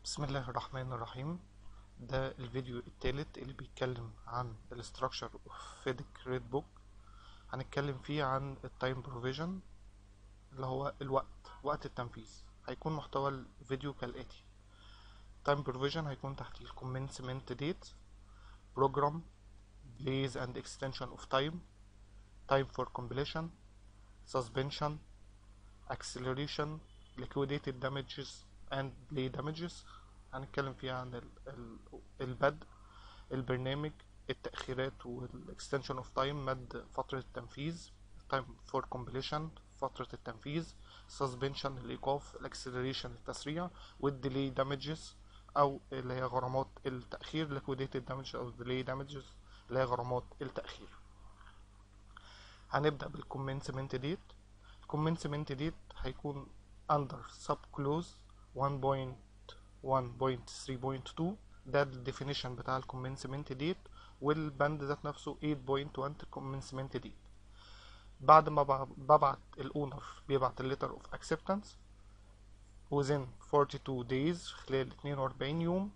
بسم الله الرحمن الرحيم. ده الفيديو الثالث اللي بيتكلم عن الاستراكشر اوف فيديك ريد بوك. هنتكلم فيه عن التايم بروفيجن اللي هو وقت التنفيذ. هيكون محتوى الفيديو كالآتي: تايم بروفيجن هيكون تحتيه commencement date, program, delays and extension of time, time for completion, suspension, acceleration, liquidated damages and delay damages. هنتكلم فيها عن البدء، البرنامج، التأخيرات والاكستنشن اوف تايم، مد فترة التنفيذ، تايم فور كومبليشن فترة التنفيذ، سسبنشن الإيقاف، الاكسلريشن التسريع، والديلي دامجز أو اللي هي غرامات التأخير، liquidated damage أو delay damages اللي هي غرامات التأخير. هنبدأ بالكومنسمنت ديت. الكومنسمنت ديت هيكون under sub clause 1.1.3.2. ده الديفينيشن بتاع الكومنسمنت ديت، والبند ذات نفسه 8.1 الكومنسمنت ديت. بعد ما ببعت الاونر بيبعت الليتر اوف اكسبتنس within 42 days، خلال 42 يوم.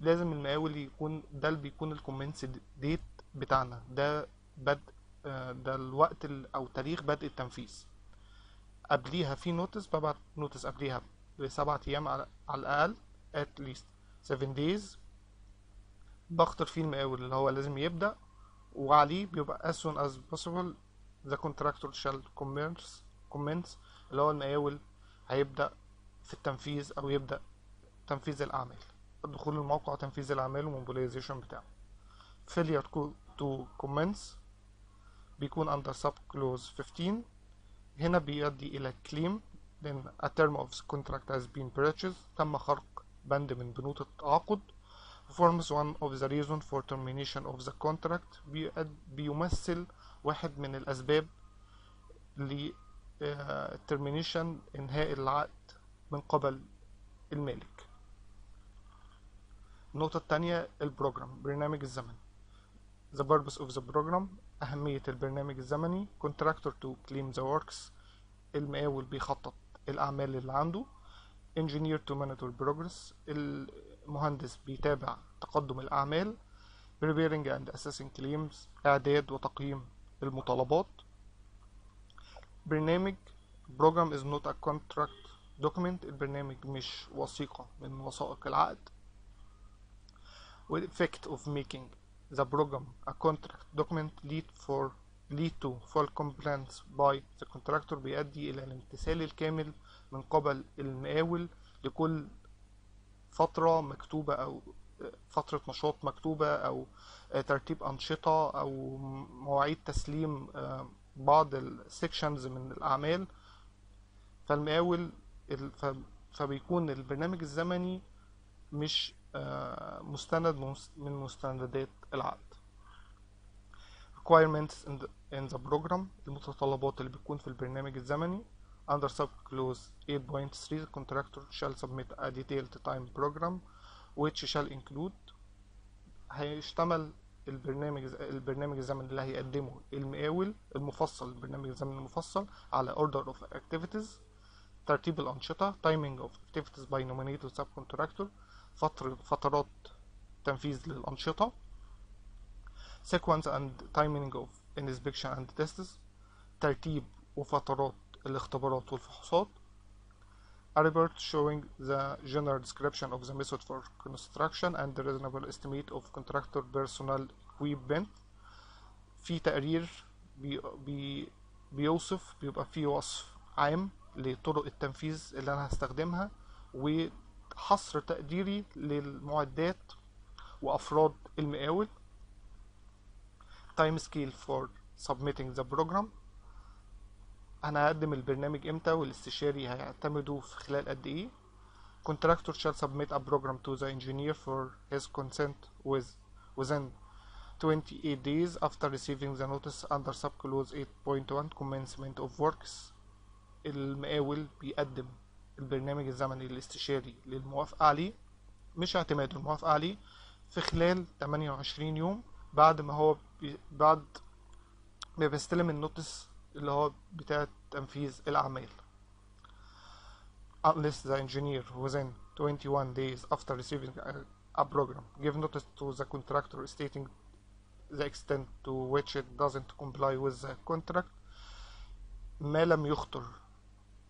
لازم المقاول يكون ده اللي بيكون الكومنس ديت بتاعنا، ده بدء، ده الوقت او تاريخ بدء التنفيذ. قبليها في نوتس، ببعت نوتس قبليها ب7 ايام على الاقل، at least 7 days. بخطر فيه المقاول اللي هو لازم يبدأ، وعليه بيبقى as soon as possible the contractor shall commence اللي هو المقاول هيبدأ في التنفيذ أو يبدأ تنفيذ الأعمال، دخول الموقع، تنفيذ الأعمال والموبيلايزيشن بتاعه. failure to commence بيكون under sub clause 15. هنا بيؤدي إلى claim then a term of the contract has been purchased، تم خرق بند من بنود التعاقد. forms one of the reason for termination of the contract، بيمثل واحد من الأسباب ل termination إنهاء العقد من قبل المالك. النقطة الثانية البروجرام، برنامج الزمن. the purpose of the program، أهمية البرنامج الزمني. contractor to claim the works، المقاول بيخطط الأعمال اللي عنده. engineer to monitor progress، المهندس بيتابع تقدم الأعمال. preparing and assessing claims، إعداد وتقييم المطالبات. برنامج program is not a contract document، البرنامج مش وثيقة من وثائق العقد. effect of making the program a contract document lead to full compliance by the contractor، بيؤدي إلى الامتثال الكامل من قبل المقاول لكل فترة مكتوبة أو فترة نشاط مكتوبة أو ترتيب أنشطة أو مواعيد تسليم بعض السكشنز من الأعمال. فالمقاول فبيكون البرنامج الزمني مش مستند من مستندات العقد. requirements in the program، المتطلبات اللي بتكون في البرنامج الزمني. under sub clause 8.3 the contractor shall submit a detailed time program which shall include، هيشتمل البرنامج الزمني اللي هيقدمه المقاول المفصل، البرنامج الزمني المفصل على order of activities، ترتيب الأنشطة، timing of activities by nominated subcontractor، فترات تنفيذ للأنشطة، sequence and timing of inspection and tests، ترتيب وفترات الاختبارات والفحوصات. a report showing the general description of the method for construction and the reasonable estimate of contractor personnel equipment، في تقرير بيوصف، بيبقى فيه وصف عام لطرق التنفيذ اللي أنا هستخدمها، وحصر تقديري للمعدات وأفراد المقاول. time scale for submitting the program، أنا هقدم البرنامج إمتى والاستشاري هيعتمدوا في خلال قد إيه. contractor shall submit a program to the engineer for his consent within 28 days after receiving the notice under subclause 8.1 commencement of works. المقاول بيقدم البرنامج الزمني للاستشاري للموافقة عليه، مش اعتماده، الموافقة عليه في خلال 28 يوم بعد ما هو بعد ما بيستلم النوتس اللي هو بتاع تنفيذ الأعمال. unless the engineer within 21 days after receiving a program, give notice to the contractor stating the extent to which it doesn't comply with the contract. ما لم يخطر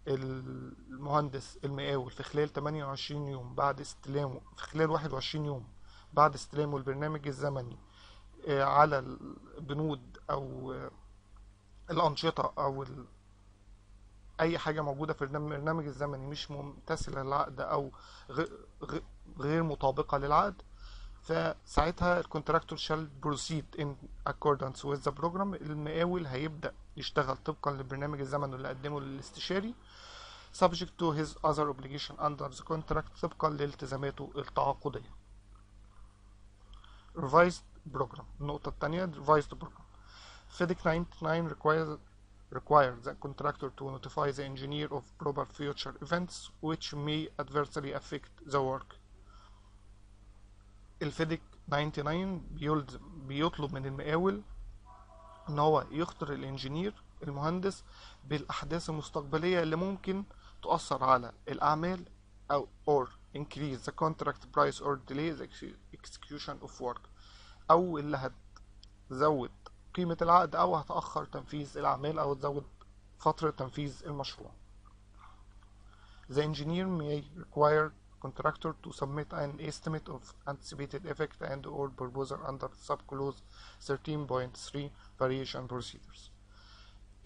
المهندس المقاول في خلال 28 يوم بعد استلامه، في خلال 21 يوم بعد استلامه البرنامج الزمني على البنود او الانشطه او اي حاجه موجوده في البرنامج الزمني مش ممتثله للعقد او غير مطابقه للعقد، فساعتها الكونتراكتور shall proceed in accordance with the program. المقاول هيبدأ يشتغل طبقا للبرنامج الزمني اللي قدمه للاستشاري subject to his other obligation under the contract طبقا لالتزاماته التعاقدية. revised program. النقطة الثانية revised program. Fidic 99 requires the contractor to notify the engineer of proper future events which may adversely affect the work. الفيديك 99 بيطلب من المقاول ان هو يخطر الانجينير المهندس بالاحداث المستقبليه اللي ممكن تؤثر على الاعمال او or increase the contract price or delay the execution of work، او اللي هتزود قيمه العقد او هتاخر تنفيذ الاعمال او تزود فتره تنفيذ المشروع. The engineer may require contractor to submit an estimate of anticipated effect and or proposal under subclause 13.3 variation procedures.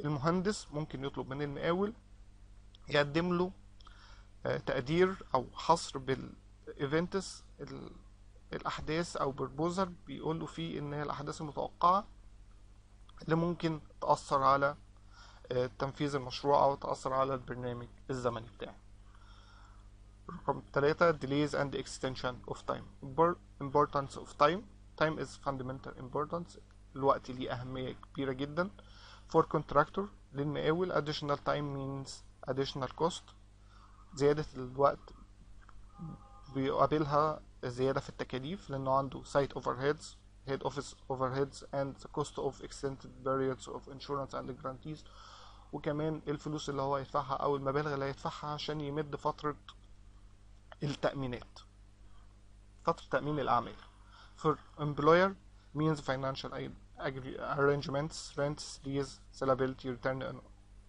المهندس ممكن يطلب من المقاول يقدم له تقدير او حصر بالايفنتس الاحداث او بروبوزال بيقول له فيه ان هي الاحداث المتوقعه اللي ممكن تاثر على تنفيذ المشروع او تاثر على البرنامج الزمني بتاعه. رقم 3 delays and extension of time. importance of time. Time is fundamental importance. الوقت ليه أهمية كبيرة جدا. for contractor للمقاول additional time means additional cost. زيادة الوقت بيقابلها زيادة في التكاليف لأنه عنده site overheads, head office overheads and the cost of extended periods of insurance and guarantees، وكمان الفلوس اللي هو هيدفعها أو المبالغ اللي هيدفعها عشان يمد فترة التأمينات، فترة تأمين الأعمال. For employer means financial arrangements, rents, lease, liability, return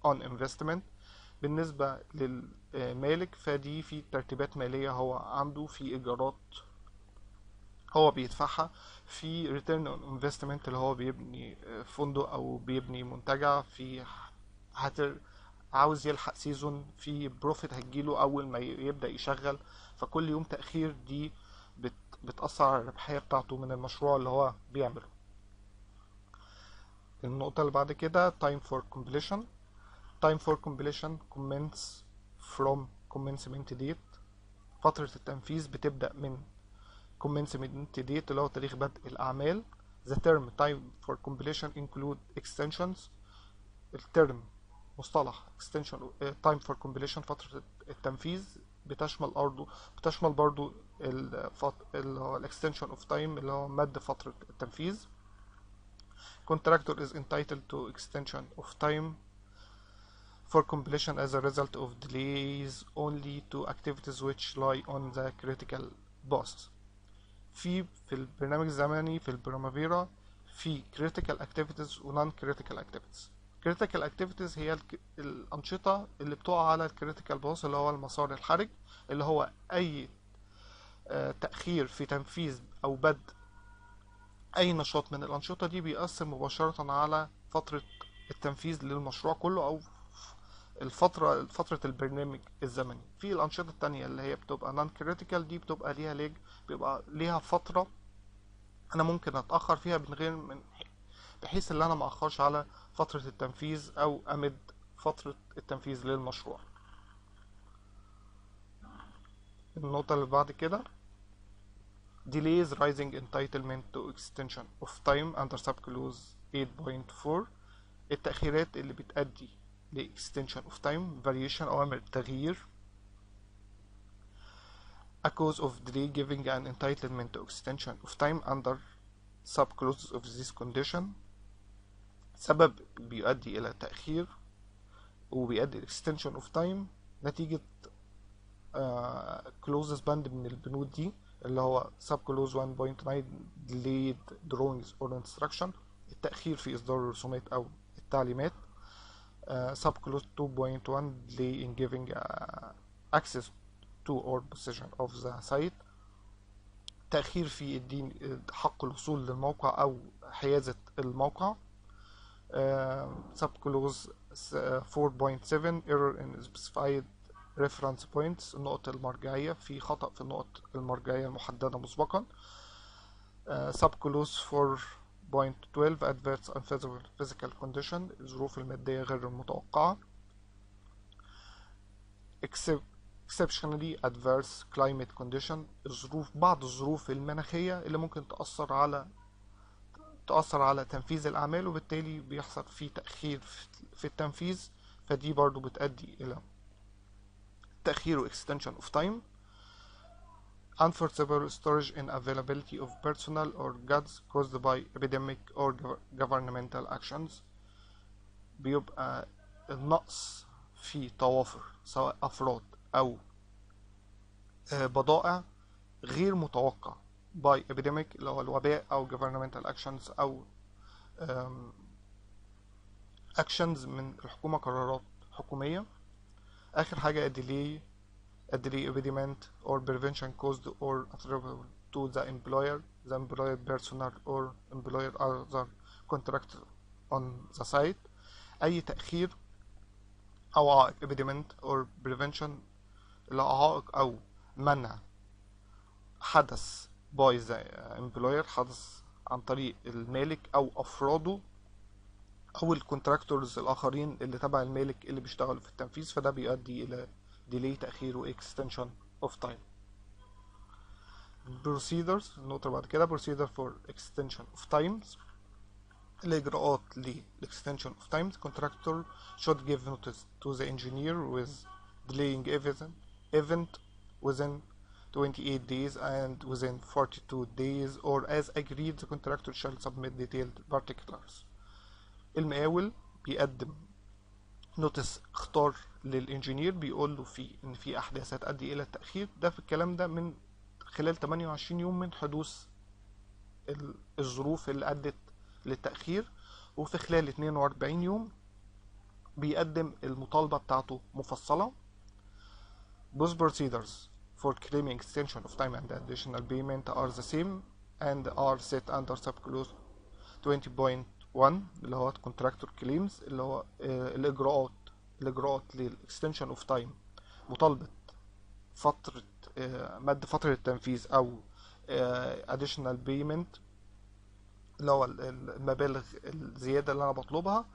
on investment. بالنسبة للمالك فدي في ترتيبات مالية هو عنده، في إيجارات هو بيدفعها، في return on investment اللي هو بيبني فندق أو بيبني منتجع، في عاوز يلحق سيزون، في بروفيت هتجيله اول ما يبدأ يشغل، فكل يوم تأخير دي بتأثر على الربحية بتاعته من المشروع اللي هو بيعمله. النقطة اللي بعد كده time for completion. time for completion commence from commencement date. فترة التنفيذ بتبدأ من commencement date اللي هو تاريخ بدء الأعمال. the term time for completion include extensions. الترم مصطلح extension time for completion فترة التنفيذ بتشمل برضو اللي هو extension of time اللي هو مد فترة التنفيذ. contractor is entitled to extension of time for completion as a result of delays only to activities which lie on the critical path. في البرنامج الزمني في البرامافيرا في critical activities و non critical activities. critical activities هي الأنشطة اللي بتقع على الكريتيكال باث اللي هو المسار الحرج، اللي هو أي تأخير في تنفيذ أو بدء أي نشاط من الأنشطة دي بيأثر مباشرة على فترة التنفيذ للمشروع كله أو فترة البرنامج الزمني. في الأنشطة التانية اللي هي بتبقى non critical دي بتبقى ليها فترة أنا ممكن أتأخر فيها بحيث ان انا ما اخرش على فترة التنفيذ او امد فترة التنفيذ للمشروع. النقطة اللي بعد كده delays rising entitlement to extension of time under subclause 8.4. التأخيرات اللي بتؤدي ل extension of time variation أوامر التغيير. a cause of delay giving an entitlement to extension of time under subclauses of this condition. سبب بيؤدي إلى تأخير وبيؤدي extension of time نتيجة كلوزز بند من البنود دي اللي هو sub clause 1.9 delayed drawings or instruction، التأخير في إصدار الرسومات أو التعليمات. sub clause 2.1 delay in giving access to or possession of the site، تأخير في الدين حق الوصول للموقع أو حيازة الموقع. sub clause 4.7 error in specified reference points، النقط المرجعية، في خطأ في النقط المرجعية المحددة مسبقا. sub clause 4.12 adverse unfavorable physical condition، الظروف المادية غير المتوقعة. exceptionally adverse climate condition، بعض الظروف المناخية اللي ممكن تأثر على تنفيذ الأعمال، وبالتالي بيحصل فيه تأخير في التنفيذ، فدي برضو بتؤدي إلى تأخير و extension of time. unforeseeable storage and availability of personnel or goods caused by epidemic or governmental actions، بيبقى النقص في توافر سواء أفراد أو بضائع غير متوقع by epidemic اللي هو الوباء، أو governmental actions أو actions من الحكومة، قرارات حكومية. آخر حاجة delay impediment or prevention caused or attributable to the employed personnel or employer other contractor on the site. أي تأخير أو عائق impediment or prevention اللي عائق أو منع حدث by the employer، حدث عن طريق المالك أو أفراده أو الكونتراكتورز الآخرين اللي تبع المالك اللي بيشتغلوا في التنفيذ، فده بيؤدي إلى delay تأخير و extension of time. procedures، النقطة بعد كده procedure for extension of times، الإجراءات ل extension of times. contractor should give notice to the engineer with delaying event within 28 days and within 42 days or as agreed the contractor shall submit detailed particulars. المقاول بيقدم نوتس اختار للانجينير، بيقول له فيه ان في احداث هتؤدي الى التأخير، ده في الكلام ده من خلال 28 يوم من حدوث الظروف اللي ادت للتأخير، وفي خلال 42 يوم بيقدم المطالبة بتاعته مفصلة. Both procedures for claiming extension of time and additional payment are the same and are set under subclause 20.1 اللي هو contractor claims، اللي هو الإجراءات للإكستنشن اوف تايم، مطالبة فترة مد فترة التنفيذ أو additional payment اللي هو المبالغ الزيادة اللي أنا بطلبها،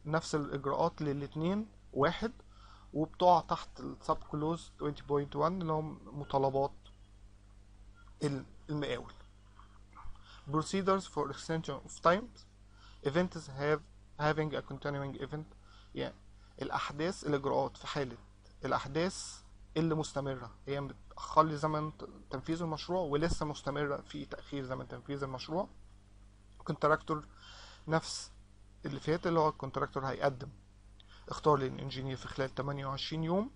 نفس الإجراءات للاتنين واحد، وبتقع تحت السب كلوز 20.1 اللي هم مطالبات المقاول. procedures for extension of time events having a continuing event، يعني الأحداث، الإجراءات في حالة الأحداث اللي مستمرة، هي بتأخر لي زمن تنفيذ المشروع ولسه مستمرة في تأخير زمن تنفيذ المشروع. كونتراكتور نفس اللي فات، اللي هو الكونتراكتور هيقدم اختار للإنجينير في خلال 28 يوم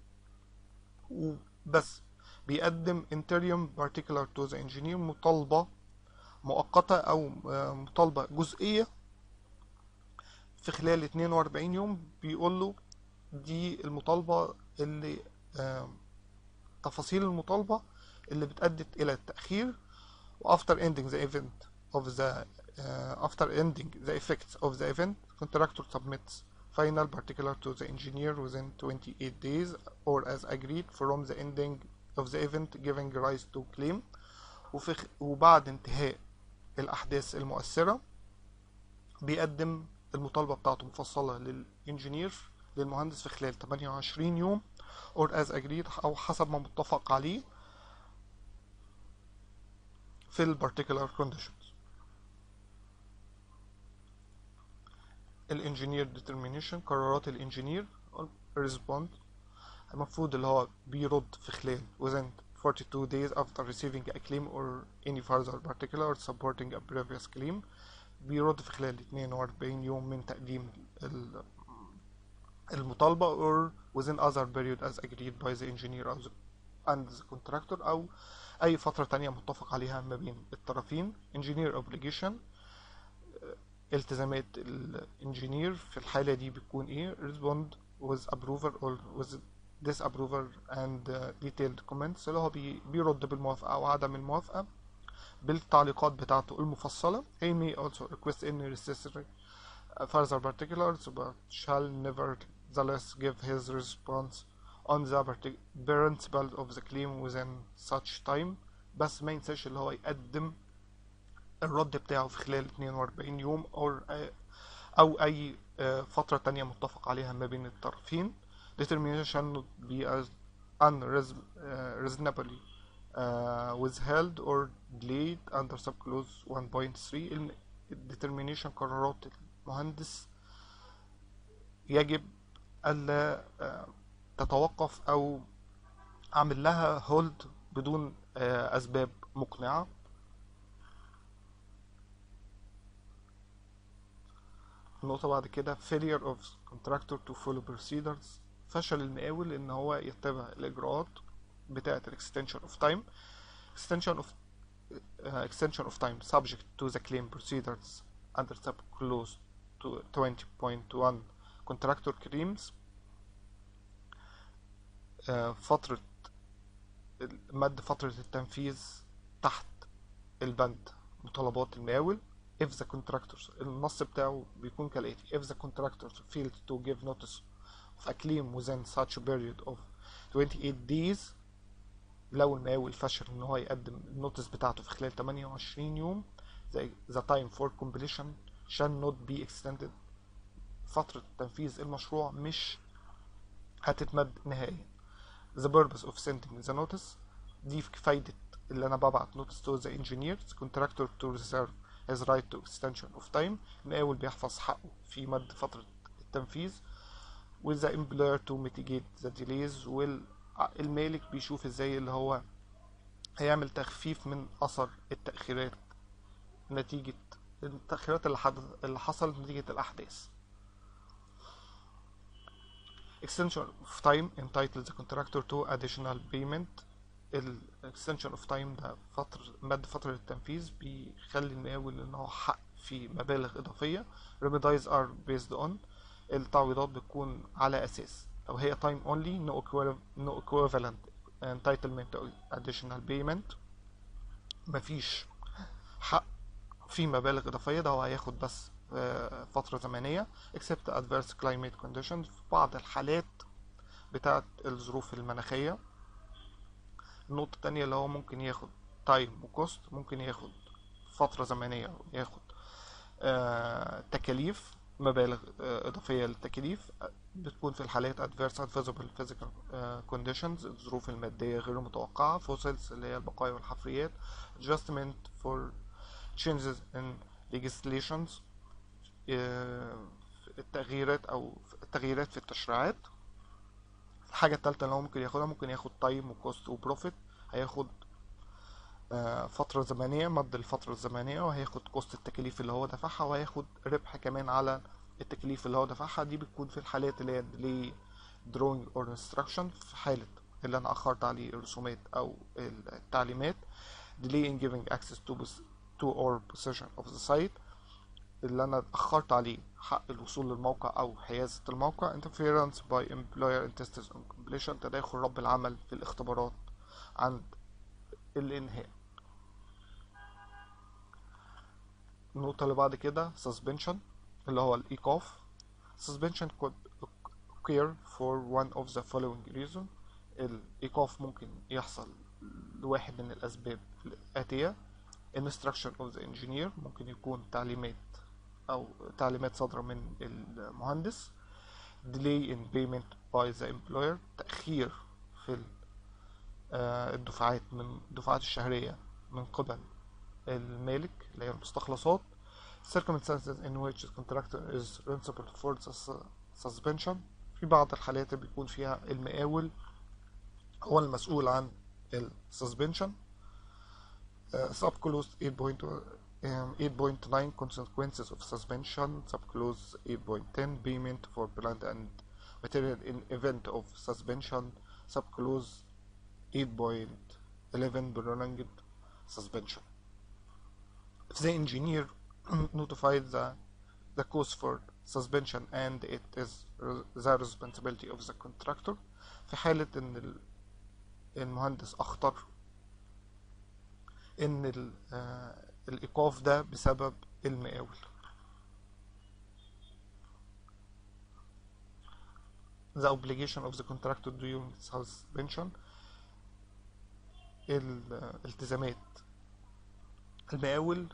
وبس، بيقدم interim particular to the engineer، مطالبة مؤقتة أو مطالبة جزئية في خلال 42 يوم، بيقول له دي المطالبة اللي تفاصيل المطالبة اللي بتأدت إلى التأخير. after ending the effects of the event contractor submits final particular to the engineer within 28 days or as agreed from the ending of the event giving rise to claim. وبعد انتهاء الأحداث المؤثرة بيقدم المطالبة بتاعته مفصلة للإنجينير للمهندس في خلال 28 يوم or as agreed أو حسب ما متفق عليه في ال particular conditions. الانجينير determination، قرارات الانجينير respond، المفروض اللي هو بيرد في خلال within 42 days after receiving a claim or any further particular supporting a previous claim، بيرد في خلال 42 يوم من تقديم المطالبة or within other period as agreed by the engineer and the contractor، أو أي فترة تانية متفق عليها ما بين الطرفين. engineer obligation، التزامات الانجينير في الحالة دي بتكون ايه؟ respond with approval or with disapproval and detailed comments، اللي هو بيرد بالموافقة أو عدم الموافقة بالتعليقات بتاعته المفصلة. he may also request any necessary further particulars but shall nevertheless give his response on the principle of the claim within such time. بس ما ينساش اللي هو يقدم الرد بتاعه في خلال 42 يوم أو أي فترة تانية متفق عليها ما بين الطرفين. determination not be as unreasonably withheld or delayed under subclause 1.3. determination قرارات المهندس يجب ألا تتوقف أو أعمل لها هولد بدون أسباب مقنعة. النقطة بعد كده failure of contractor to follow procedures، فشل المقاول إن هو يتبع الإجراءات بتاعة extension of time. extension of time subject to the claim procedures under subclause 20.1 contractor claims. مد فترة التنفيذ تحت البند مطالبات المقاول. if the contractor، النص بتاعه بيكون كالآتي: if the contractor failed to give notice of a claim within such a period of 28 days، لو المقاول فشل ان هو يقدم النوتس بتاعته في خلال 28 يوم، the time for completion shall not be extended، فترة تنفيذ المشروع مش هتتمد نهائيا. the purpose of sending the notice، دي فايدة اللي انا ببعت notice to the engineer. the contractor to reserve his right to extension of time، المقاول بيحفظ حقه في مد فترة التنفيذ. with the employer to mitigate the delays، والمالك بيشوف ازاي اللي هو هيعمل تخفيف من اثر التأخيرات نتيجة التأخيرات اللي حصلت نتيجة الأحداث. extension of time entitle the contractor to additional payment. extension of time ده مد فترة التنفيذ بيخلي المقاول ان هو حق في مبالغ إضافية. remedies are based on، التعويضات بتكون على أساس لو هي time only no equivalent entitlement to additional payment، مفيش حق في مبالغ إضافية، ده هو هياخد بس فترة زمنية. except adverse climate conditions، في بعض الحالات بتاعت الظروف المناخية. النقطة التانية اللي هو ممكن ياخد time وكوست، ممكن ياخد فترة زمنية وياخد تكاليف، مبالغ إضافية للتكاليف. بتكون في الحالات adverse unfeasible physical conditions، الظروف المادية غير متوقعة. fossils اللي هي البقايا والحفريات. adjustment for changes in legislations، التغييرات أو التغييرات في التشريعات. الحاجة التالتة اللي هو ممكن ياخدها، ممكن ياخد تايم وكوست وبروفيت، هياخد فترة زمنية، مد الفترة الزمنية، وهياخد كوست التكاليف اللي هو دفعها، وهياخد ربح كمان على التكاليف اللي هو دفعها. دي بتكون في الحالات اللي هي delay drawing or instruction، في حالة اللي أنا أخرت عليه الرسومات أو التعليمات. delay in giving access to or possession of the site، اللي أنا أخرت عليه حق الوصول للموقع أو حيازة الموقع. interference by employer in tests on completion، تداخل رب العمل في الاختبارات عند الإنهاء. النقطة اللي بعد كده suspension، اللي هو الإيقاف. suspension could occur for one of the following reason، الإيقاف ممكن يحصل لواحد من الأسباب الآتية: instruction of the engineer، ممكن يكون تعليمات أو تعليمات صادرة من المهندس. delay in payment by the employer، تأخير في الدفعات من الدفعات الشهرية من قبل المالك اللي هي المستخلصات. circumstances in which the contractor is responsible for the suspension، في بعض الحالات اللي بيكون فيها المقاول هو المسؤول عن الsuspension. subclause 8.9 consequences of suspension. subclause 8.10 payment for planned and material in event of suspension subclause 8.11 prolonged suspension. If the engineer notified the cause for suspension and it is the responsibility of the contractor. في حالة ان المهندس اخطر ان الايقاف ده بسبب المقاول. The obligation of the contractor during suspension. الالتزامات المقاول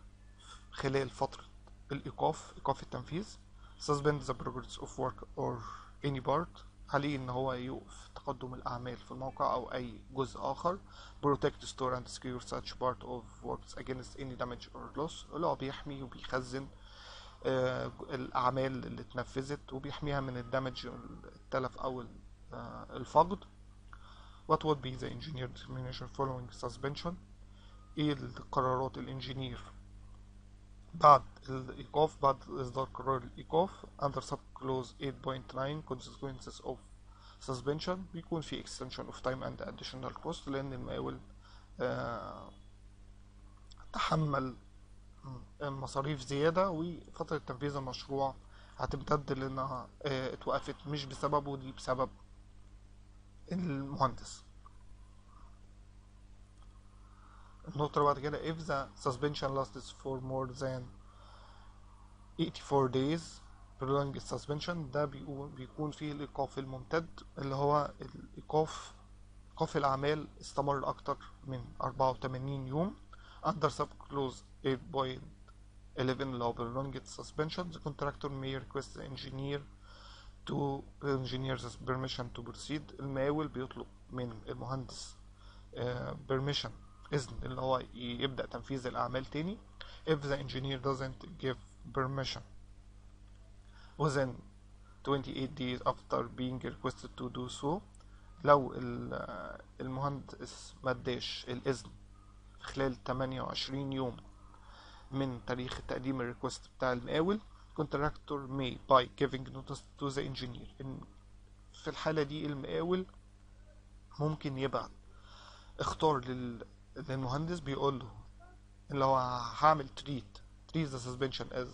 خلال فترة الإيقاف، إيقاف التنفيذ. Suspend the progress of work or any part. عليه إن هو يوقف تقدم الأعمال في الموقع أو أي جزء آخر. Protect, store and secure such part of works against any damage or loss. اللي هو بيحمي وبيخزن الأعمال اللي اتنفذت وبيحميها من الدمج، التلف أو الفقد. What would be the engineer determination following suspension؟ ايه القرارات الانجينير بعد الإيقاف، بعد إصدار قرار الإيقاف. under subclause 8.9 consequences of suspension. بيكون في extension of time and additional cost لأن المقاول تحمل مصاريف زيادة وفترة تنفيذ المشروع هتمتد لأنها اتوقفت مش بسببه، دي بسبب المهندس. النقطة اللي بعد كده if the suspension lasts for more than 84 days prolonged suspension. ده بيكون فيه الإيقاف الممتد اللي هو إيقاف الأعمال استمر أكتر من 84 يوم. under subclause 8.11 اللي هو prolonged suspension the contractor may request the engineer's permission to proceed. المقاول بيطلب من المهندس permission، إذن اللي هو يبدأ تنفيذ الأعمال تاني. if the engineer doesn't give permission within 28 days after being requested to do so. لو المهندس مداش الإذن خلال 28 يوم من تاريخ تقديم الريكوست بتاع المقاول contractor may by giving notice to the engineer. في الحالة دي المقاول ممكن يبعت اختار للمهندس بيقول له اللي هو هعمل treat the suspension as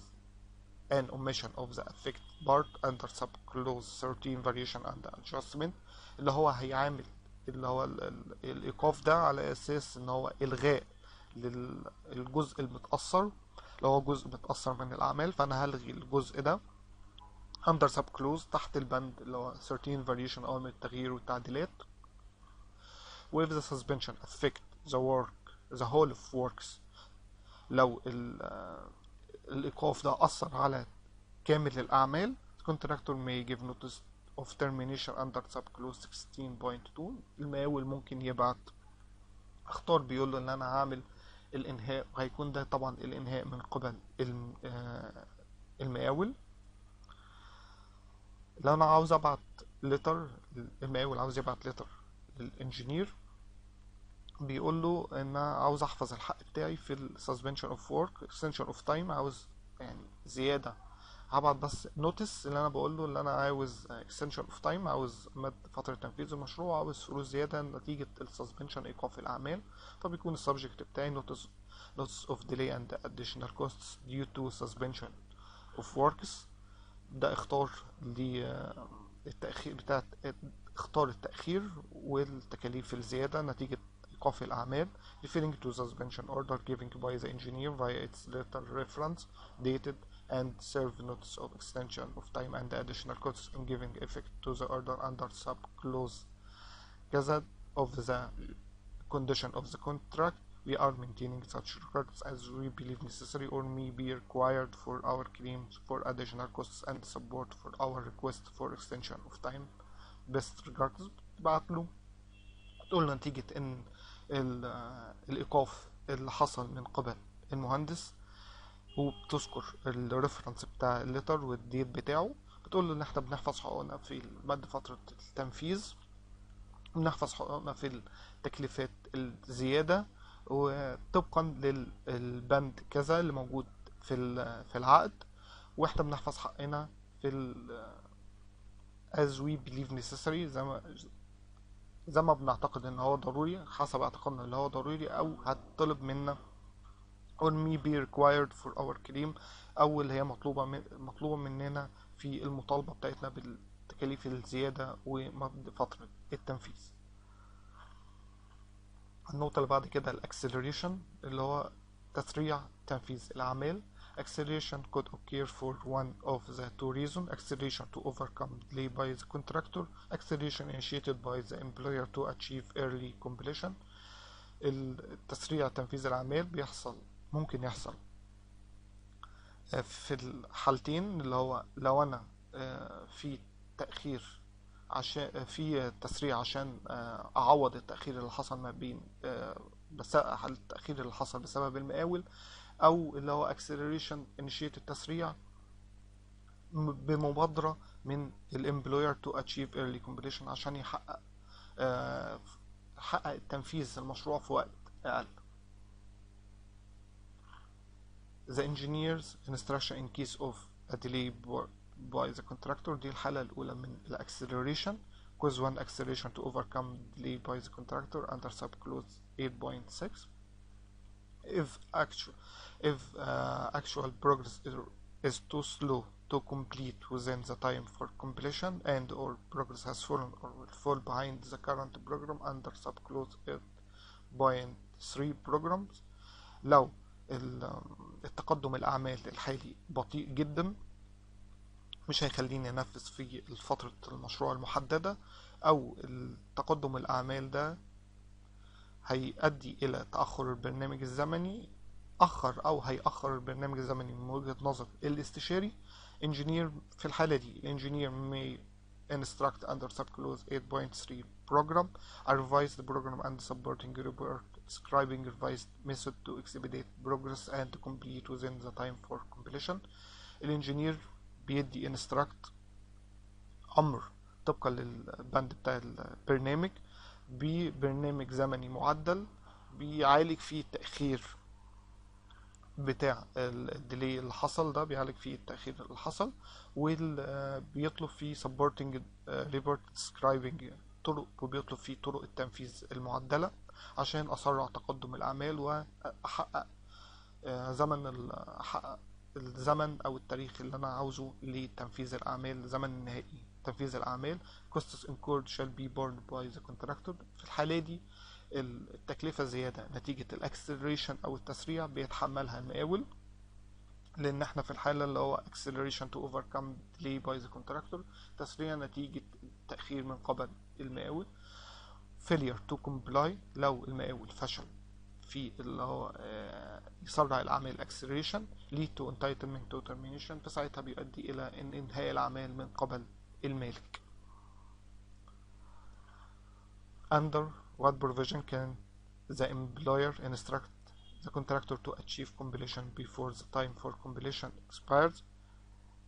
an omission of the affected part under subclause 13 variation and adjustment. اللي هو هيعامل اللي هو الإيقاف ده على أساس إن هو إلغاء للجزء المتأثر، اللي هو جزء متأثر من الأعمال، فأنا هلغي الجزء ده under subclause تحت البند اللي هو 13 variation أو من التغيير والتعديلات. و if the suspension affect the whole of works. لو الإيقاف ده أثر على كامل الأعمال contractor may give notice of termination under subclause 16.2. المقاول ممكن يبعت اختار بيقول له ان انا هعمل الانهاء، وهيكون ده طبعا الانهاء من قبل المقاول. لو انا عاوز ابعت لتر، المقاول عاوز يبعت لتر للانجينير بيقول له ان انا عاوز احفظ الحق بتاعي في suspension of work extension of time، عاوز يعني زيادة، هبعت بس نوتس اللي انا بقول له اللي انا عاوز extension of time، عاوز مد فترة تنفيذ المشروع، عاوز فلوس زيادة نتيجة السسبنشن ايقاف الاعمال. فبيكون السبجكت بتاعي notice of delay and additional costs due to suspension of works. ده اختار للتأخير بتاعت اختار التأخير والتكاليف الزيادة نتيجة ايقاف الاعمال referring to suspension order given by the engineer via its letter reference dated and serve notice of extension of time and additional costs in giving effect to the order under subclause كذا of the condition of the contract. We are maintaining such records as we believe necessary or may be required for our claims for additional costs and support for our request for extension of time. Best regards. تبعت له تقول له نتيجة ان الإيقاف اللي حصل من قبل المهندس، وبتذكر الريفرنس بتاع الليتر والديت بتاعه، بتقول له ان احنا بنحفظ حقوقنا في مد فترة التنفيذ، بنحفظ حقوقنا في التكليفات الزيادة وطبقا للبند كذا اللي موجود في العقد، واحنا بنحفظ حقنا في as we believe necessary، زي ما بنعتقد ان هو ضروري، حسب اعتقادنا اللي هو ضروري، او هتطلب منا or may be required for our claim، او اللي هي مطلوبة مننا في المطالبة بتاعتنا بالتكاليف الزيادة ومد فترة التنفيذ. النقطة اللي بعد كده الاكسلريشن، اللي هو تسريع تنفيذ الأعمال. Acceleration could occur for one of the two reasons: acceleration to overcome delay by the contractor, acceleration initiated by the employer to achieve early completion. التسريع تنفيذ الأعمال ممكن يحصل في الحالتين، اللي هو لو أنا في تأخير عشان في تسريع عشان أعوض التأخير اللي حصل ما بين التأخير اللي حصل بسبب المقاول، أو اللي هو acceleration initiated تسريع بمبادرة من الامبلوير to achieve early completion عشان يحقق تنفيذ المشروع في وقت أقل. The engineer's instruction in case of a delay by the contractor، دي الحالة الأولى من acceleration. cause one acceleration to overcome delay by the contractor under subclause 8.6. if actual progress is too slow to complete within the time for completion, and or progress has fallen or will fall behind the current program under subclause 8.3 programs. لو التقدم الأعمال الحالي بطيء جدا مش هيخليني أنفذ في فترة المشروع المحددة، أو التقدم الأعمال ده هيؤدي إلى تأخر البرنامج الزمني، هيأخر البرنامج الزمني من وجهة نظر الاستشاري. engineer في الحالة دي engineer may instruct under subclause 8.3 program a revised program and supporting report describing revised method to expedite progress and complete within the time for completion. الانجينير بيدي instruct أمر طبقا للبند بتاع البرنامج ببرنامج زمني معدل بيعالج فيه التأخير بتاع الديلي اللي حصل ده، بيعالج فيه التأخير اللي حصل، وبيطلب فيه supporting report describing وبيطلب فيه طرق التنفيذ المعدلة عشان أسرع تقدم الأعمال وأحقق الزمن أو التاريخ اللي أنا عاوزه لتنفيذ الأعمال، زمن النهائي تنفيذ الأعمال. costs incurred shall be borne by the contractor. في الحالة دي التكلفة الزيادة نتيجة الاكسلريشن أو التسريع بيتحملها المقاول، لأن احنا في الحالة اللي هو acceleration to overcome delay by the contractor، تسريع نتيجة تأخير من قبل المقاول. failure to comply، لو المقاول فشل في اللي هو يسرع الأعمال acceleration lead to entitlement to termination، فساعتها بيؤدي إلى إنهاء الأعمال من قبل المالك. under what provision can the employer instruct the contractor to achieve completion before the time for completion expires؟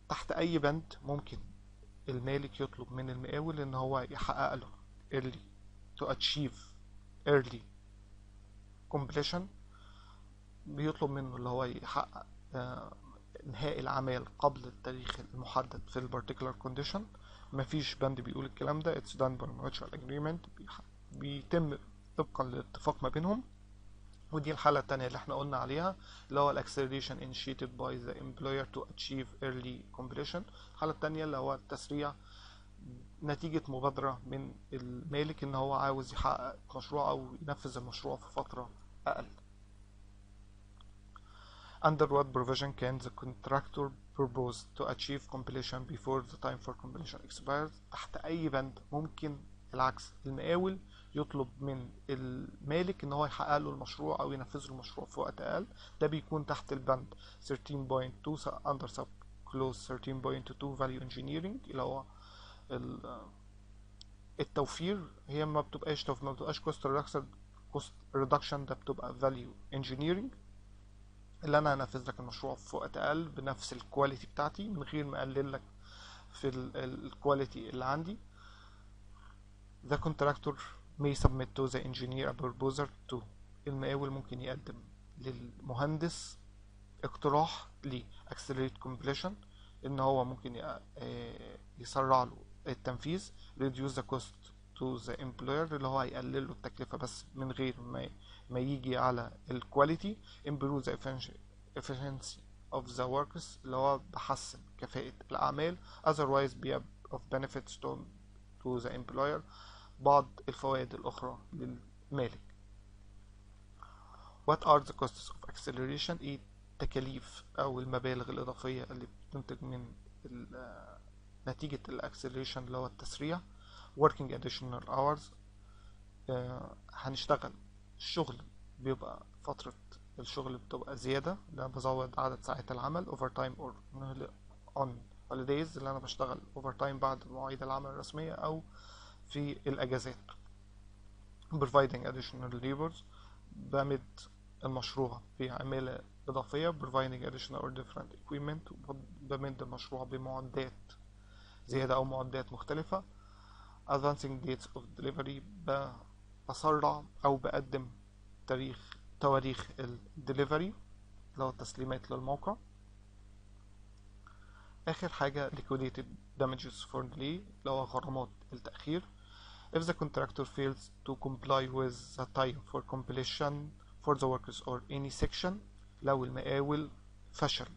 تحت أي بند ممكن المالك يطلب من المقاول إن هو يحقق له early to achieve early completion، بيطلب منه اللي هو يحقق انهاء الأعمال قبل التاريخ المحدد في particular condition. مفيش بند بيقول الكلام ده. it's done by mutual agreement، بيتم طبقا للاتفاق ما بينهم. ودي الحالة التانية اللي احنا قلنا عليها، اللي هو acceleration initiated by the employer to achieve early completion. الحالة التانية اللي هو التسريع نتيجة مبادرة من المالك ان هو عاوز يحقق مشروع او ينفذ المشروع في فترة اقل. under what provision can the contractor propose to achieve completion before the time for completion expires؟ تحت اي بند ممكن العكس، المقاول يطلب من المالك ان هو يحقق له المشروع او ينفذ له المشروع في وقت اقل. ده بيكون تحت البند 13.2 under sub clause 13.2 value engineering، اللي هو التوفير. هي ما بتبقاش cost reduction، ده بتبقى value engineering، اللي انا هنفذ لك المشروع في وقت اقل بنفس الكواليتي بتاعتي من غير ما اقلل لك في الكواليتي اللي عندي. the contractor may submit to the engineer a proposal to، المقاول ممكن يقدم للمهندس اقتراح ل accelerate completion، ان هو ممكن يسرع له التنفيذ. reduce the cost to the employer اللي هو هيقلل له التكلفة بس من غير ما يجي على الكواليتي. improve the efficiency of the workers اللي هو بحسن كفاءة الأعمال. otherwise be of benefits to the employer بعض الفوائد الأخرى للمالك. what are the costs of acceleration؟ ايه التكاليف أو المبالغ الإضافية اللي بتنتج من نتيجة الاكسلريشن اللي هو التسريع. working additional hours هنشتغل الشغل بيبقى فترة الشغل بتبقى زيادة، ده بزود عدد ساعات العمل. overtime or on holidays اللي أنا بشتغل overtime بعد مواعيد العمل الرسمية أو في الأجازات. providing additional labors بمد المشروع في عمالة إضافية. providing additional or different equipment بمد المشروع بمعدات زيادة أو معدات مختلفة. advancing dates of delivery بسرع أو بقدم تواريخ الدليفري اللي هو التسليمات للموقع. آخر حاجة liquidated damages for delay اللي هو غرامات التأخير. if the contractor fails to comply with the time for completion for the workers or any section لو المقاول فشل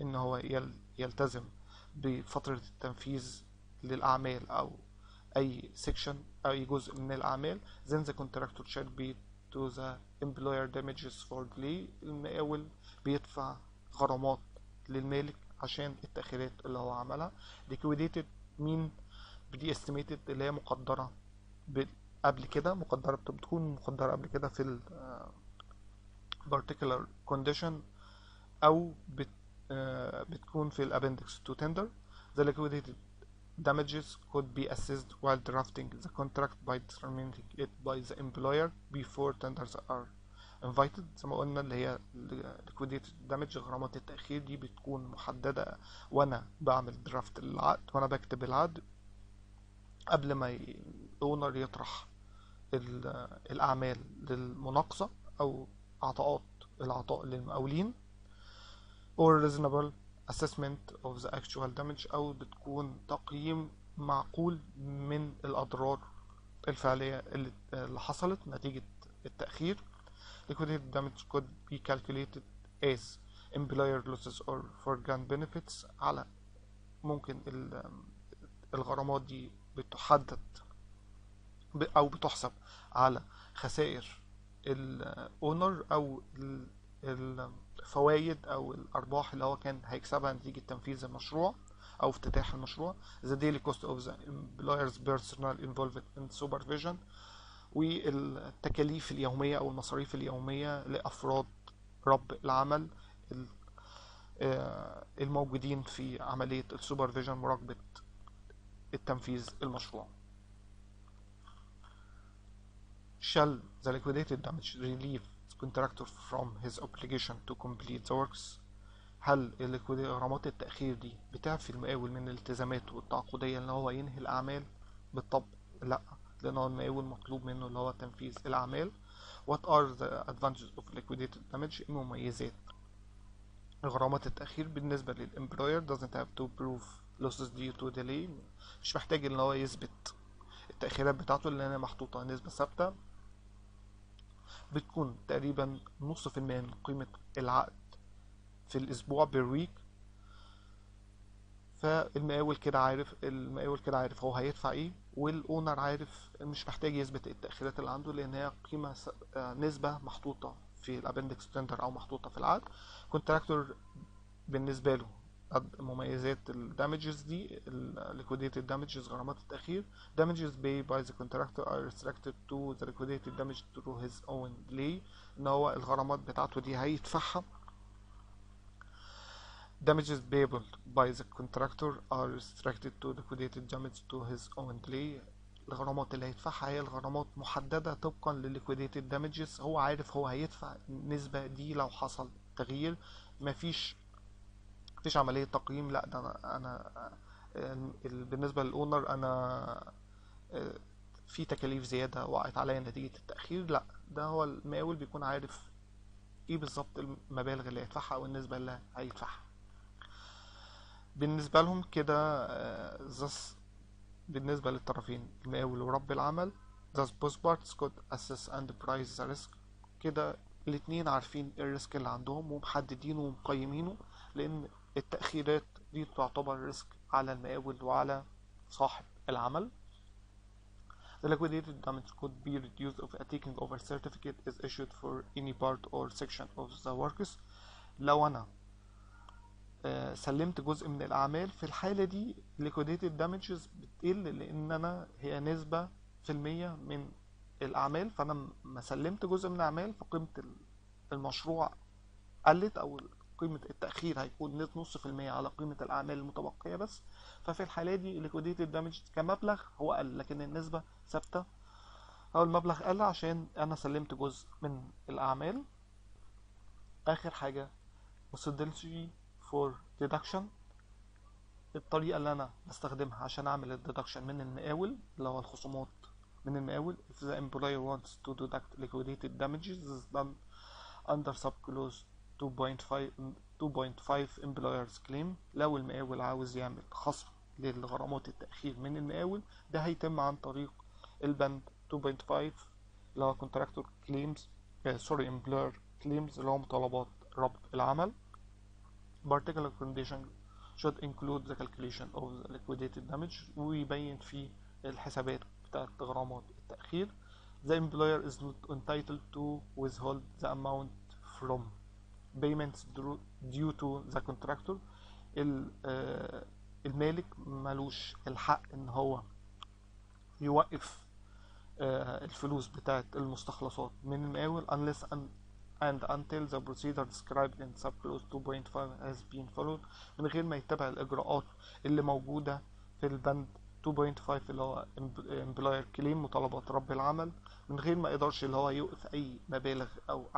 إن هو يلتزم بفترة التنفيذ للأعمال أو أي section أو أي جزء من الأعمال then the contractor shall pay to the employer damages for delay. المقاول بيدفع غرامات للمالك عشان التأخيرات اللي هو عملها. liquidated مين بدي estimated اللي هي مقدرة قبل كده، بتكون مقدرة قبل كده في ال particular condition أو بتكون في ال appendix to tender. the liquidated damages could be assessed while drafting the contract by determining it by the employer before tenders are invited. زي ما قلنا اللي هي liquidated damage غرامات التأخير دي بتكون محددة وأنا بعمل درافت للعقد وأنا بكتب العقد قبل ما الأونر يطرح الأعمال للمناقصة أو العطاء للمقاولين. or reasonable assessment of the actual damage أو بتكون تقييم معقول من الأضرار الفعلية اللي حصلت نتيجة التأخير. liquidated damage could be calculated as employer losses or foregone benefits على ممكن الغرامات دي بتحدد أو بتحسب على خسائر الأونر أو الفوائد أو الأرباح اللي هو كان هيكسبها نتيجة تنفيذ المشروع أو افتتاح المشروع. the daily cost of the employer's personal involved in supervision والتكاليف اليومية أو المصاريف اليومية لأفراد رب العمل الموجودين في عملية السوبرفيجن مراقبة التنفيذ المشروع. shall the liquidated damage relieve the contractor from his obligation to complete the works؟ هل غرامات التأخير دي بتعفي المقاول من الالتزاماته التعاقدية ان هو ينهي الأعمال؟ بالطبع لا، لأن هو المقاول مطلوب منه اللي هو تنفيذ الأعمال. what are the advantages of liquidated damage؟ مميزات غرامات التأخير بالنسبة للإمبلوير doesn't have to prove losses due to delay، مش محتاج ان هو يثبت التأخيرات بتاعته لأنها محطوطة نسبة ثابتة بتكون تقريبا نص في المية من قيمة العقد في الأسبوع بالويك. فالمقاول كده عارف هو هيدفع ايه، والأونر عارف مش محتاج يثبت التأخيرات اللي عنده لأن هي قيمة نسبة محطوطة في الابندكس تندر أو محطوطة في العقد. كونتراكتور بالنسبة له مميزات الدامجز دي liquidated damages غرامات التأخير. damages paid by the contractor are restricted to the liquidated damage through his own delay، ان هو الغرامات بتاعته دي هيدفعها. damages payable by the contractor are restricted to liquidated damage to his own delay. الغرامات اللي هيدفعها هي الغرامات محددة طبقا للliquidated damages، هو عارف هو هيدفع النسبة دي لو حصل تغيير. مفيش عملية تقييم، لا ده أنا بالنسبة للأونر أنا في تكاليف زيادة وقعت عليا نتيجة التأخير، لا ده هو المقاول بيكون عارف ايه بالظبط المبالغ اللي هيدفعها أو النسبة اللي هيدفعها. بالنسبة لهم كده بالنسبة للطرفين المقاول ورب العمل. thus both parties could assess and price the risk. كده الاتنين عارفين الريسك اللي عندهم ومحددينه ومقيمينه، لأن التأخيرات دي تعتبر ريسك على المقاول وعلى صاحب العمل. The liquidated damage could be reduced if a taking over certificate is issued for any part or section of the works. لو أنا سلمت جزء من الأعمال، في الحالة دي liquidated damages بتقل، لأن أنا هي نسبة في المية من الأعمال، فأنا ما سلمت جزء من الأعمال فقيمة المشروع قلت، أو قيمة التأخير هيكون نص في المية على قيمة الأعمال المتبقية بس. ففي الحالة دي liquidated damages كمبلغ هو قل، لكن النسبة ثابتة أو المبلغ قل عشان أنا سلمت جزء من الأعمال. آخر حاجة methodology for deduction. الطريقة اللي أنا بستخدمها عشان أعمل الديدكشن من المقاول، اللي هو الخصومات من المقاول. if the employer wants to deduct liquidated damages is done under subclause 2.5 employer's claim. لو المقاول عاوز يعمل خصم للغرامات التأخير من المقاول، ده هيتم عن طريق البند 2.5 اللي هو contractor claims employer claims اللي هو مطالبات رب العمل. particular condition should include the calculation of the liquidated damage، ويبين في الحسابات بتاعت غرامات التأخير. The employer is not entitled to withhold the amount from payments due to the contractor. المالك ملوش الحق ان هو يوقف الفلوس بتاعت المستخلصات من المقاول unless and until the procedure described in subclause 2.5 has been followed، من غير ما يتبع الإجراءات اللي موجودة في البند 2.5 اللي هو employer claim مطالبات رب العمل، من غير ما يقدرش اللي هو يوقف أي مبالغ أو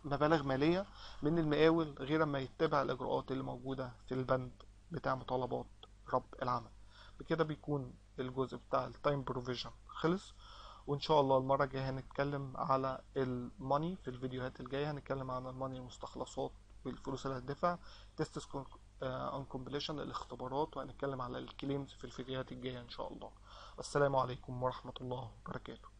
مبالغ مالية من المقاول غير ما يتبع الإجراءات اللي موجودة في البند بتاع مطالبات رب العمل. بكده بيكون الجزء بتاع التايم بروفيجن خلص، وان شاء الله المرة الجاية هنتكلم على الماني. في الفيديوهات الجاية هنتكلم عن الماني المستخلصات والفلوس اللي هتدفع، تيستس اون كومبليشن الاختبارات، وهنتكلم على الكليمز في الفيديوهات الجاية ان شاء الله. السلام عليكم ورحمة الله وبركاته.